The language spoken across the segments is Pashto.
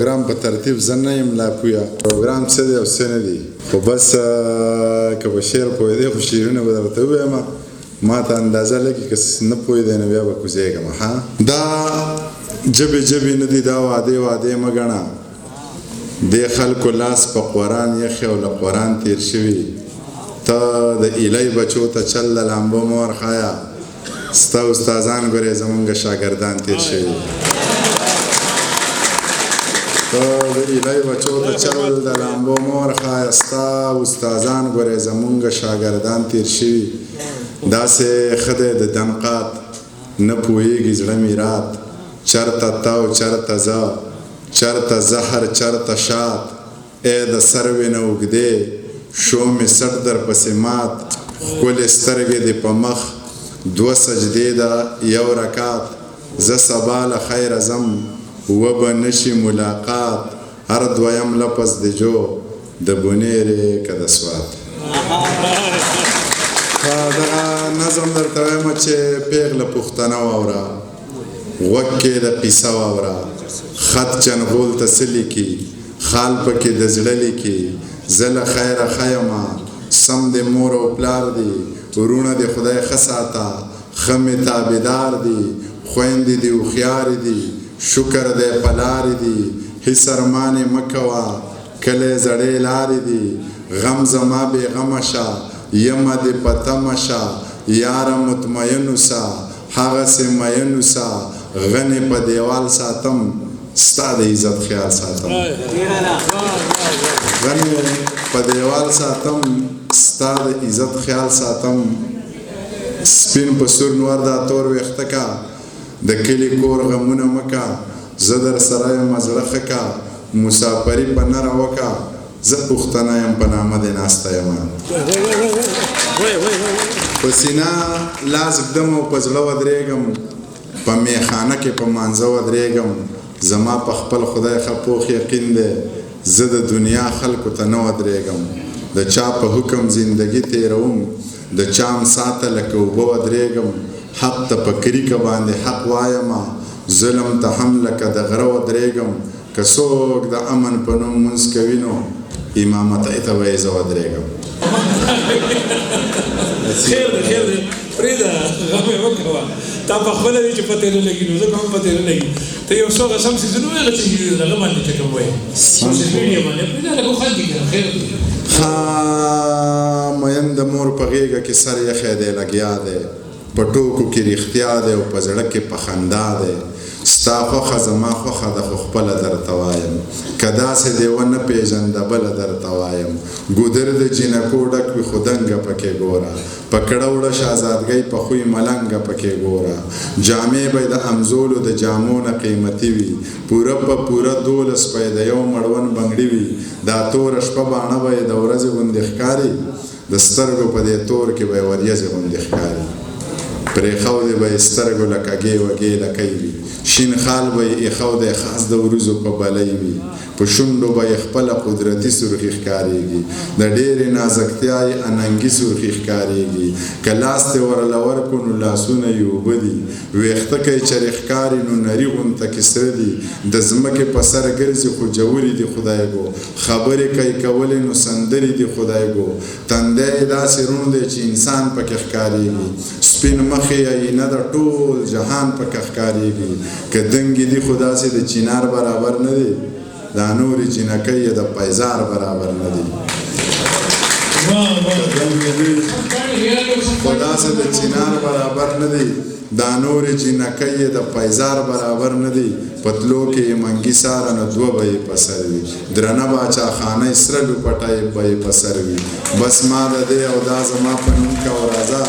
پروګرام په ترتیب زه نه یم لا پوهه پروګرام څه دی او څه نه دی، خو بس که په شعر پوهېدی خو شعرونه به درته ووایم، ما ته اندازه لګي که نه پوهېدی نو بیا به کوزېږم. دا جبې جبې نه دي، دا وعدې وعدې مه ګڼه. دې خلکو لاس په قرآن یخې او له قرآن تېر شوي. ته د ایلی بچو ته چل د لامبو مه ورښایه، ستا استادان ګورې زمونږ شاګردان تېر شوي. ته د ایلی بچو ته چل د لامبو مه ورښایه، ستا استادان ګورې زمونږ شاګردان تېر شوي. داسې ښه دی د دمقات نه پوهېږي زړه مې رات، چرته ته او چرته زه، چرته زهر چرته شات، ای د سروې نه اوږدې شو مې سټ در پسې مات، ښکلې سترګې دې په مخ دوه سجدې ده یو رکات، زه سبا له خیره ځم وبه نشي ملاقات، هر دویم لفظ د جو د بونیرې که د سوات. دغه نظم درته وایم چې پیغله پښتنه واوره، غوږ کې د قیصه واوره، خط چنغول ته څه لیکي، خال پکې د زړه لیکي، زه له خیره ښه یمه، سم د مور او پلار دي، ورونه د خدای ښه ساته، ښه مې تابعدار دي، خویندې دې هوښیارې دي، شکر دی په لارې دي، هېڅ ارمانې مه کوه کلی زړې لارې دي، غم زما بې غمه شه یمه دې په تمه شه، یاره مطمئن اوسه هغسې مین اوسه، غنې په دیوال ساتم ستا د عزت خیال ساتم، غنې په دیوال ساتم ستا د عزت خیال ساتم، سپین په سور نور دا تور ویښته کا، د کلي کور غمونه مه کا، زه در سره یم زړه ښه کا، مسافري په نره وکه، زه پښتنه یم په نامه دې ناسته یمه. په سینه لاس ږدم او په زړه ودرېږم، په میخانه کې په مانځه ودرېږم، زما په خپل خدای ښه پوخ یقین دی، زه د دنیا خلکو ته نه ودرېږم، د چا په حکم زندګي تېروم، د چا م ساته لکه اوبه ودرېږم، حق ته په کریکه باندې حق وایمه، ظلم ته هم لکه د غره ودرېږم، که څوک د امن په نوم مونځ کوي نو امامتۍ ته به یې زه ودرېږم. خیر دی خیر دی پرېږده غم یې مه کوه، تا په خپله دی چې پتې نه لګي نو ځکه هم پتې نه لګي، ته یو څو غسم څیزونه وایه هغه څه هغه باندې ته کوم وایې سوشل میډیا باندې پرېږده لږ وخاندي که نه خیر دی. مین د مور په غېږه کې سر یخی دی لګیا دی، په ټوکو کې رښتیا دی او په زړه کې په خندا دی، ستا خوښه زما خوښه ده خو خپله درته وایم، که داسې دې ونه پېژنده بله درته وایم، ګودر د جینکو ډک وي خو دنګه پکې ګوره، په کړه وړه شهزادګۍ په خوی ملنګه پکې ګوره، جامې به د امزولو د جامو نه قیمتي وي، پوره په پوره 12 پی د یو مړون بنګړي وي، دا توره شپه باڼه به یې د ورځې غوندې ښکاري، د سترګو په دې تور کې به یې وریځې غوندې ښکاري، پرېښودې به یې سترګو له کږې وږې لکۍ وي، شین خال به یې ایښودی خاص د وریځو په بلۍ وي، په شونډو به یې خپله قدرتي سرخي ښکارېږي، د ډېرې نازکتیا یې اننګي سرخي ښکارېږي، که لاس دې ورله ورکړو نو لاسونه یې اوبه دي، ویښته که یې چرې ښکاري نو نري غونته کې سره دي، د ځمکې په سر ګرځي خو جوړې دي خدای ګو، خبرې که یې کولې نو سندرې دي خدای ګو، تندی یې داسې روڼ دی چې انسان پکې ښکارېږي، سپین مخ یې آینه د ټول جهان پکې ښکارېږي، که دنګې دي خو داسې د چینار برابر نه دی، دا نورې جینکۍ یې د پیزار برابر نه دي، خو داسې د چینار برابر نه دی، دا نورې جینکۍ یې د پیزار برابر نه دی، پتلو کې یې منګي ساره نو 2 به یې په سر وي، درنه باچاخانۍ سره لوپټۍ به یې په سر وي، بس ما د دې او دا زما په نوم کا او راځه،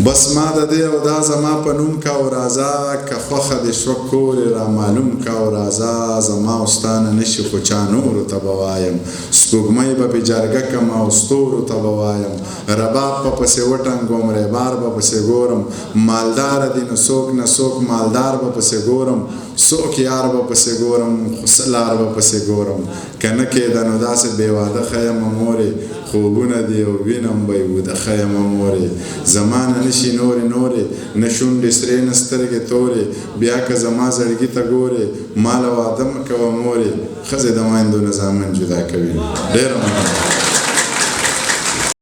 بس ما د دې او دا زما په نوم کا او راځه، که خوښه دې شوه کور یې را معلوم کا او راځه، زما او ستا نه نشي خو چا نورو ته به وایم، سپوږمۍ به پې جرګه کړم او ستورو ته به وایم، رباب به پسې وټنګوم ریبار به پسې ګورم، مالداره دي نو څوک نه څوک مالدار به پسې ګورم، څوک یار به پسې ګورم خو څه لار به پسې ګورم، که نه کېده نو داسې بې واده ښه یمه مورې خوبونه دي او وینم به یې وده ښه یمه مورې زمانه نشي نورې نه شونډې سرې نه سترګې تورې بیا که زما زړګي ته ګورې ما له واده مه کوه مورې ښځې د میندو نه زامن جدا کوي ډېره مننه